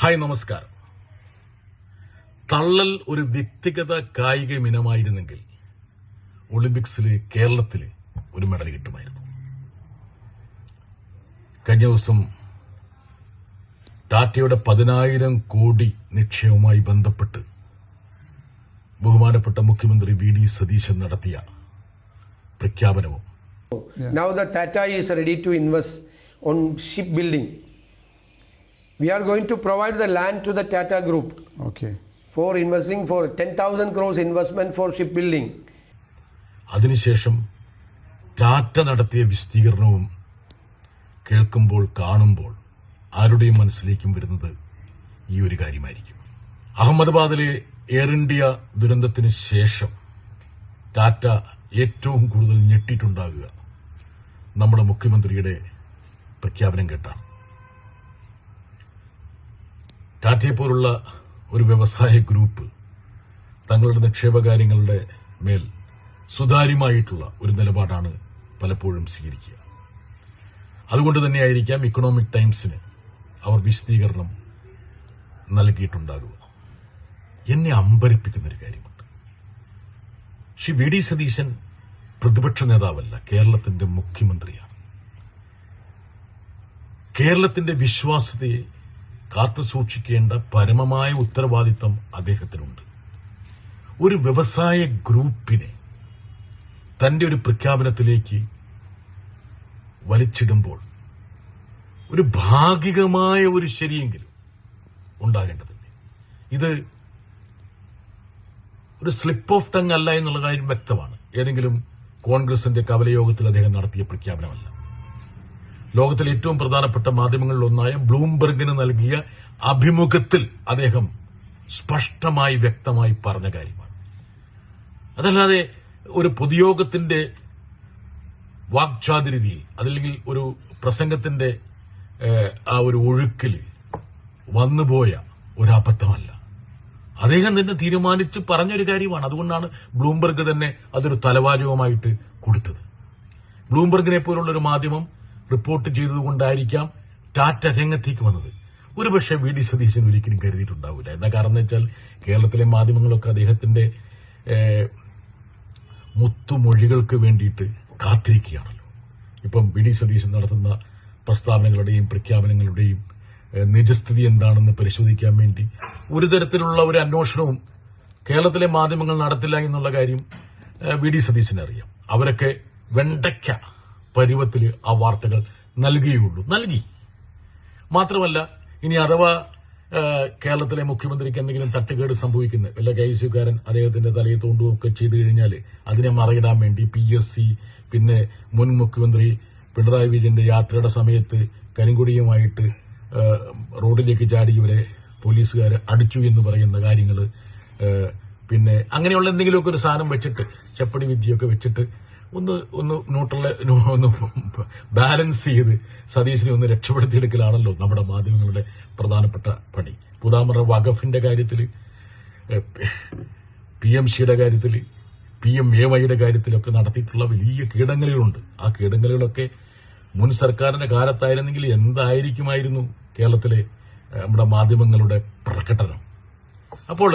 Hi, നമസ്കാരം. തള്ളൽ ഒരു വ്യക്തിഗത കായിക ഇനമായിരുന്നെങ്കിൽ ഒളിമ്പിക്സിൽ കേരളത്തിൽ ഒരു മെഡൽ കിട്ടുമായിരുന്നു. കഴിഞ്ഞ ദിവസം ടാറ്റയുടെ 10,000 കോടി നിക്ഷേപവുമായി ബന്ധപ്പെട്ട് ബഹുമാനപ്പെട്ട മുഖ്യമന്ത്രി വി.ഡി. സതീശൻ നടത്തിയ പ്രഖ്യാപനവും Now the Tata is ready to invest on shipbuilding. We are going to provide the land to the Tata Group. Okay. For investing for 10,000 crores investment for shipbuilding. അതിനുശേഷം ടാറ്റ നടത്തിയ വിസ്തീർണവും കേൾക്കുമ്പോൾ കാണുമ്പോൾ ആരുടെയും മനസ്സിലേക്കും വരുന്നത് ഈ ഒരു കാര്യമായിരിക്കും. അഹമ്മദാബാദിലെ എയർ ഇന്ത്യ ദുരന്തത്തിന് ശേഷം ടാറ്റ ഏറ്റവും കൂടുതൽ ഞെട്ടിയിട്ടുണ്ടാകുക നമ്മുടെ മുഖ്യമന്ത്രിയുടെ പ്രഖ്യാപനം കേട്ടാണ്. ടാറ്റയെപ്പോലുള്ള ഒരു വ്യവസായ ഗ്രൂപ്പ് തങ്ങളുടെ നിക്ഷേപ കാര്യങ്ങളുടെ മേൽ സുതാര്യമായിട്ടുള്ള ഒരു നിലപാടാണ് പലപ്പോഴും സ്വീകരിക്കുക. അതുകൊണ്ട് തന്നെയായിരിക്കാം ഇക്കണോമിക് ടൈംസിന് അവർ വിശദീകരണം നൽകിയിട്ടുണ്ടാകുക. എന്നെ അമ്പരിപ്പിക്കുന്നൊരു കാര്യമുണ്ട്. ശ്രീ വി.ഡി. സതീശൻ പ്രതിപക്ഷ നേതാവല്ല, കേരളത്തിന്റെ മുഖ്യമന്ത്രിയാണ്. കേരളത്തിന്റെ വിശ്വാസ്യതയെ കാത്തുസൂക്ഷിക്കേണ്ട പരമമായ ഉത്തരവാദിത്തം അദ്ദേഹത്തിനുണ്ട്. ഒരു വ്യവസായ ഗ്രൂപ്പിനെ തന്റെ ഒരു പ്രഖ്യാപനത്തിലേക്ക് വലിച്ചിടുമ്പോൾ ഒരു ഭാഗികമായ ഒരു ശരിയെങ്കിലും ഉണ്ടാകേണ്ടതുണ്ട്. ഇത് ഒരു സ്ലിപ്പ് ഓഫ് ടങ് അല്ല എന്നുള്ള കാര്യം വ്യക്തമാണ്. ഏതെങ്കിലും കോൺഗ്രസിന്റെ കവലയോഗത്തിൽ അദ്ദേഹം നടത്തിയ പ്രഖ്യാപനമല്ല. ലോകത്തിലെ ഏറ്റവും പ്രധാനപ്പെട്ട മാധ്യമങ്ങളിലൊന്നായ ബ്ലൂംബെർഗിന് നൽകിയ അഭിമുഖത്തിൽ അദ്ദേഹം സ്പഷ്ടമായി വ്യക്തമായി പറഞ്ഞ കാര്യമാണ്. അതല്ലാതെ ഒരു പൊതുയോഗത്തിന്റെ വാക്ചാതുര്യതയിൽ അതല്ലെങ്കിൽ ഒരു പ്രസംഗത്തിന്റെ ആ ഒരു ഒഴുക്കിൽ വന്നുപോയ ഒരു അബദ്ധമല്ല. അദ്ദേഹം തന്നെ തീരുമാനിച്ച് പറഞ്ഞൊരു കാര്യമാണ്. അതുകൊണ്ടാണ് ബ്ലൂംബെർഗ് തന്നെ അതൊരു തലവാചകമായിട്ട് കൊടുത്തത്. ബ്ലൂംബെർഗിനെ പോലുള്ള ഒരു മാധ്യമം റിപ്പോർട്ട് ചെയ്തതുകൊണ്ടായിരിക്കാം ടാറ്റ രംഗത്തേക്ക് വന്നത്. ഒരുപക്ഷെ വി.ഡി. സതീശൻ ഒരിക്കലും കരുതിയിട്ടുണ്ടാവില്ല. എന്താ കാരണം എന്ന് വെച്ചാൽ കേരളത്തിലെ മാധ്യമങ്ങളൊക്കെ അദ്ദേഹത്തിന്റെ മുത്തുമൊഴികൾക്ക് വേണ്ടിയിട്ട് കാത്തിരിക്കുകയാണല്ലോ. ഇപ്പം വി.ഡി. സതീശൻ നടത്തുന്ന പ്രസ്താവനകളുടെയും പ്രഖ്യാപനങ്ങളുടെയും നിജസ്ഥിതി എന്താണെന്ന് പരിശോധിക്കാൻ വേണ്ടി ഒരു തരത്തിലുള്ള ഒരു അന്വേഷണവും കേരളത്തിലെ മാധ്യമങ്ങൾ നടത്തില്ല എന്നുള്ള കാര്യം വി.ഡി. സതീശന് അറിയാം. അവരൊക്കെ വെണ്ടയ്ക്ക പരുവത്തിൽ ആ വാർത്തകൾ നൽകി. മാത്രമല്ല, ഇനി അഥവാ കേരളത്തിലെ മുഖ്യമന്ത്രിക്ക് എന്തെങ്കിലും തട്ടുകേട് സംഭവിക്കുന്ന വല്ല കൈസുകാരൻ അദ്ദേഹത്തിന്റെ തലയെ തോണ്ടുകയൊക്കെ ചെയ്തു കഴിഞ്ഞാൽ അതിനെ മറയിടാൻ വേണ്ടി PSC പിന്നെ മുൻ മുഖ്യമന്ത്രി പിണറായി വിജയന്റെ യാത്രയുടെ സമയത്ത് കരിങ്കൊടിയുമായിട്ട് റോഡിലേക്ക് ചാടിയവരെ പോലീസുകാർ അടിച്ചു എന്ന് പറയുന്ന കാര്യങ്ങൾ, പിന്നെ അങ്ങനെയുള്ള എന്തെങ്കിലുമൊക്കെ ഒരു സാധനം വെച്ചിട്ട് ചെപ്പടി വിദ്യയൊക്കെ വെച്ചിട്ട് ഒന്ന് ഒന്ന് ബാലൻസ് ചെയ്ത് സതീശനെ ഒന്ന് രക്ഷപ്പെടുത്തിയെടുക്കലാണല്ലോ നമ്മുടെ മാധ്യമങ്ങളുടെ പ്രധാനപ്പെട്ട പണി. പുതാമറ വഖഫിന്റെ കാര്യത്തിൽ, PMCയുടെ കാര്യത്തിൽ, PMAYയുടെ കാര്യത്തിലൊക്കെ നടത്തിയിട്ടുള്ള വലിയ കീടങ്ങളുണ്ട്. ആ കീടങ്ങളുകളൊക്കെ മുൻ സർക്കാരിന്റെ കാലത്തായിരുന്നെങ്കിൽ എന്തായിരിക്കുമായിരുന്നു കേരളത്തിലെ നമ്മുടെ മാധ്യമങ്ങളുടെ പ്രകടനം. അപ്പോൾ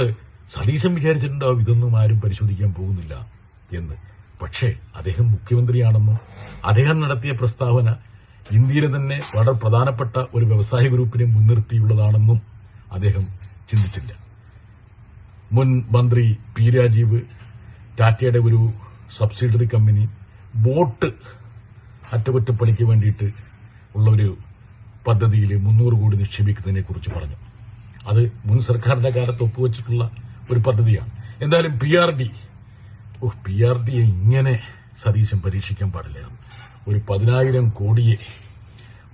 സതീശൻ വിചാരിച്ചിട്ടുണ്ടാവും ഇതൊന്നും ആരും പരിശോധിക്കാൻ പോകുന്നില്ല എന്ന്. പക്ഷേ അദ്ദേഹം മുഖ്യമന്ത്രിയാണെന്നും അദ്ദേഹം നടത്തിയ പ്രസ്താവന ഇന്ത്യയിലെ തന്നെ വളരെ പ്രധാനപ്പെട്ട ഒരു വ്യവസായ ഗ്രൂപ്പിനെ മുൻനിർത്തിയുള്ളതാണെന്നും അദ്ദേഹം ചിന്തിച്ചില്ല. മുൻ മന്ത്രി പി രാജീവ് ടാറ്റയുടെ ഒരു സബ്സിഡറി കമ്പനി ബോട്ട് അറ്റകുറ്റപ്പണിക്ക് വേണ്ടിയിട്ട് ഉള്ള ഒരു പദ്ധതിയിൽ 300 കോടി നിക്ഷേപിക്കുന്നതിനെ കുറിച്ച് പറഞ്ഞു. അത് മുൻ സർക്കാരിന്റെ കാലത്ത് ഒപ്പുവെച്ചിട്ടുള്ള ഒരു പദ്ധതിയാണ്. എന്തായാലും PRD ഇങ്ങനെ സതീശൻ പരീക്ഷിക്കാൻ പാടില്ലായിരുന്നു. ഒരു 10,000 കോടിയെ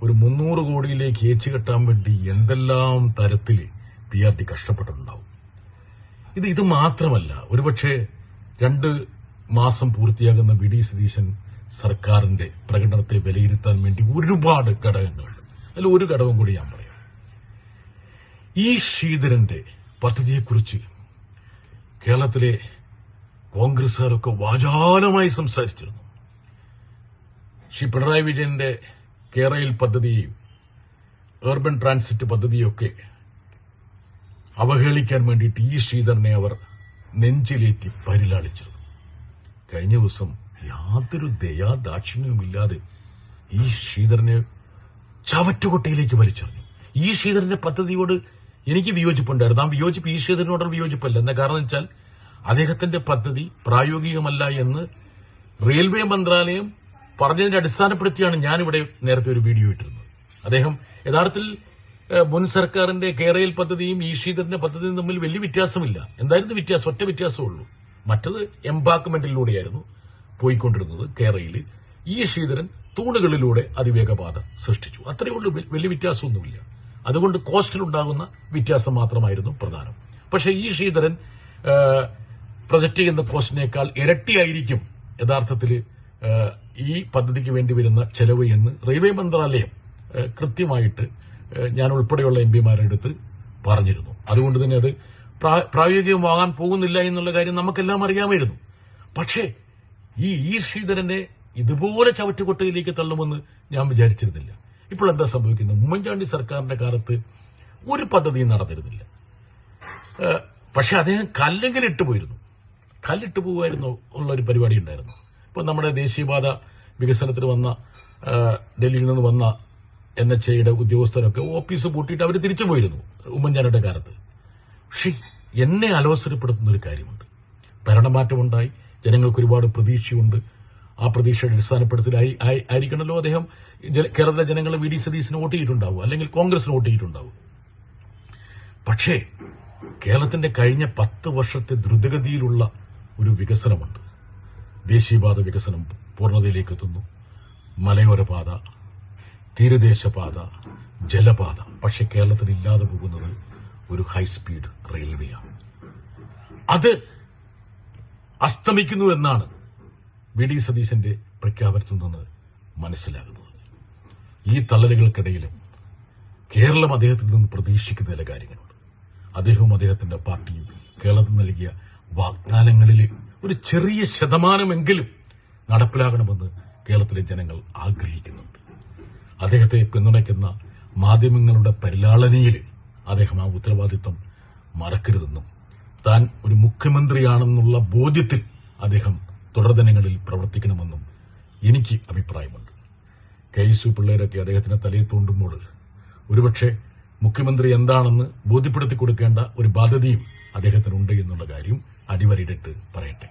ഒരു 300 കോടിയിലേക്ക് ഏച്ചുകെട്ടാൻ വേണ്ടി എന്തെല്ലാം തരത്തിൽ PRD കഷ്ടപ്പെട്ടിട്ടുണ്ടാവും. ഇത് മാത്രമല്ല, ഒരുപക്ഷെ 2 മാസം പൂർത്തിയാകുന്ന വി.ഡി. സതീശൻ സർക്കാരിന്റെ പ്രകടനത്തെ വിലയിരുത്താൻ വേണ്ടി ഒരുപാട് ഘടകങ്ങളുണ്ട്. അതിൽ ഒരു ഘടകം കൂടി ഞാൻ പറയാം. ഈ ശ്രീധരന്റെ പദ്ധതിയെക്കുറിച്ച് കേരളത്തിലെ കോൺഗ്രസുകാരൊക്കെ വാചാലമായി സംസാരിച്ചിരുന്നു. ശ്രീ പിണറായി വിജയന്റെ കേരയിൽ പദ്ധതിയും urban ട്രാൻസിറ്റ് പദ്ധതിയൊക്കെ അവഹേളിക്കാൻ വേണ്ടിയിട്ട് ഈ ശ്രീധരനെ അവർ നെഞ്ചിലേറ്റി പരിലാളിച്ചിരുന്നു. കഴിഞ്ഞ ദിവസം യാതൊരു ദയാദാക്ഷിണ്യവുമില്ലാതെ ഈ ശ്രീധരനെ ചവറ്റുകൊട്ടയിലേക്ക് വലിച്ചെറിഞ്ഞു. ഈ ശ്രീധരന്റെ പദ്ധതിയോട് എനിക്ക് വിയോജിപ്പുണ്ടായിരുന്നു. ആ വിയോജിപ്പ് ഈ ശ്രീധരനോടുള്ള വിയോജിപ്പല്ല. എന്താ കാരണം വെച്ചാൽ അദ്ദേഹത്തിന്റെ പദ്ധതി പ്രായോഗികമല്ല എന്ന് റെയിൽവേ മന്ത്രാലയം പറഞ്ഞതിനെ അടിസ്ഥാനപ്പെടുത്തിയാണ് ഞാനിവിടെ നേരത്തെ ഒരു വീഡിയോ ഇട്ടിരുന്നത്. അദ്ദേഹം യഥാർത്ഥത്തിൽ മുൻ സർക്കാരിന്റെ കേരയിൽ പദ്ധതിയും ഈ ശ്രീധരന്റെ പദ്ധതിയും തമ്മിൽ വലിയ വ്യത്യാസമില്ല. എന്തായിരുന്നു വ്യത്യാസം? ഒറ്റ വ്യത്യാസമുള്ളൂ. മറ്റത് എംബാക്ക്മെന്റിലൂടെയായിരുന്നു പോയിക്കൊണ്ടിരുന്നത് കേരയിൽ. ഈ ശ്രീധരൻ തൂണുകളിലൂടെ അതിവേഗപാത സൃഷ്ടിച്ചു. അത്രയേ ഉള്ളൂ, വലിയ വ്യത്യാസമൊന്നുമില്ല. അതുകൊണ്ട് കോസ്റ്റിലുണ്ടാകുന്ന വ്യത്യാസം മാത്രമായിരുന്നു പ്രധാനം. പക്ഷേ ഈ ശ്രീധരൻ പ്രൊജക്ട് ചെയ്യുന്ന കോസ്റ്റിനേക്കാൾ ഇരട്ടിയായിരിക്കും യഥാർത്ഥത്തിൽ ഈ പദ്ധതിക്ക് വേണ്ടി വരുന്ന ചെലവ് എന്ന് റെയിൽവേ മന്ത്രാലയം കൃത്യമായിട്ട് ഞാൻ ഉൾപ്പെടെയുള്ള എംപിമാരുടെ അടുത്ത് പറഞ്ഞിരുന്നു. അതുകൊണ്ട് തന്നെ അത് പ്രായോഗികമാകാൻ പോകുന്നില്ല എന്നുള്ള കാര്യം നമുക്കെല്ലാം അറിയാമായിരുന്നു. പക്ഷേ ഈ ശ്രീധരനെ ഇതുപോലെ ചവറ്റുകൊട്ടയിലേക്ക് തള്ളുമെന്ന് ഞാൻ വിചാരിച്ചിരുന്നില്ല. ഇപ്പോൾ എന്താ സംഭവിക്കുന്നത്? ഉമ്മൻചാണ്ടി സർക്കാരിന്റെ കാലത്ത് ഒരു പദ്ധതിയും നടന്നിരുന്നില്ല. പക്ഷെ അദ്ദേഹം കല്ലെങ്കിലും കല്ലിട്ട് പോകുമായിരുന്നു ഉള്ളൊരു പരിപാടി ഉണ്ടായിരുന്നു. ഇപ്പൊ നമ്മുടെ ദേശീയപാത വികസനത്തിന് വന്ന ഡൽഹിയിൽ നിന്ന് വന്ന NHAയുടെ ഉദ്യോഗസ്ഥരൊക്കെ ഓഫീസ് പൂട്ടിയിട്ട് അവർ തിരിച്ചു പോയിരുന്നു ഉമ്മൻചാണ്ടിയുടെ കാലത്ത്. പക്ഷെ എന്നെ അലോസരപ്പെടുത്തുന്ന ഒരു കാര്യമുണ്ട്. ഭരണമാറ്റമുണ്ടായി, ജനങ്ങൾക്ക് ഒരുപാട് പ്രതീക്ഷയുണ്ട്. ആ പ്രതീക്ഷയുടെ അടിസ്ഥാനപ്പെടുത്തലായി ആയിരിക്കണമല്ലോ അദ്ദേഹം കേരളത്തിലെ ജനങ്ങളെ VD സതീശന് വോട്ട് ചെയ്തിട്ടുണ്ടാവും, അല്ലെങ്കിൽ കോൺഗ്രസിന് വോട്ട് ചെയ്തിട്ടുണ്ടാവും. പക്ഷേ കേരളത്തിന്റെ കഴിഞ്ഞ 10 വർഷത്തെ ദ്രുതഗതിയിലുള്ള ഒരു വികസനമുണ്ട്. ദേശീയപാത വികസനം പൂർണ്ണതയിലേക്ക് എത്തുന്നു. മലയോര പാത, തീരദേശപാത, ജലപാത. പക്ഷെ കേരളത്തിൽ ഇല്ലാതെ പോകുന്നത് ഒരു ഹൈസ്പീഡ് റെയിൽവേയാണ്. അത് അസ്തമിക്കുന്നു എന്നാണ് VD സതീശന്റെ പ്രഖ്യാപനത്തിൽ നിന്ന് മനസ്സിലാകുന്നത്. ഈ തള്ളലുകൾക്കിടയിലും കേരളം അദ്ദേഹത്തിൽ നിന്ന് പ്രതീക്ഷിക്കുന്ന ചില കാര്യങ്ങളുണ്ട്. അദ്ദേഹവും അദ്ദേഹത്തിന്റെ പാർട്ടിയും കേരളത്തിൽ നൽകിയ വാഗ്ദാനങ്ങളിൽ ഒരു ചെറിയ ശതമാനമെങ്കിലും നടപ്പിലാകണമെന്ന് കേരളത്തിലെ ജനങ്ങൾ ആഗ്രഹിക്കുന്നുണ്ട്. അദ്ദേഹത്തെ പിന്തുണയ്ക്കുന്ന മാധ്യമങ്ങളുടെ പരിലാളനയിൽ അദ്ദേഹം ആ ഉത്തരവാദിത്വം മറക്കരുതെന്നും താൻ ഒരു മുഖ്യമന്ത്രിയാണെന്നുള്ള ബോധ്യത്തിൽ അദ്ദേഹം തുടർദിനങ്ങളിൽ പ്രവർത്തിക്കണമെന്നും എനിക്ക് അഭിപ്രായമുണ്ട്. KSU പിള്ളേരൊക്കെ അദ്ദേഹത്തിന് തലയിൽ തോണ്ടുമ്പോൾ ഒരുപക്ഷെ മുഖ്യമന്ത്രി എന്താണെന്ന് ബോധ്യപ്പെടുത്തി കൊടുക്കേണ്ട ഒരു ബാധ്യതയും അദ്ദേഹത്തിനുണ്ട് എന്നുള്ള കാര്യം അടിവരയിട്ടിട്ട് പറയട്ടെ.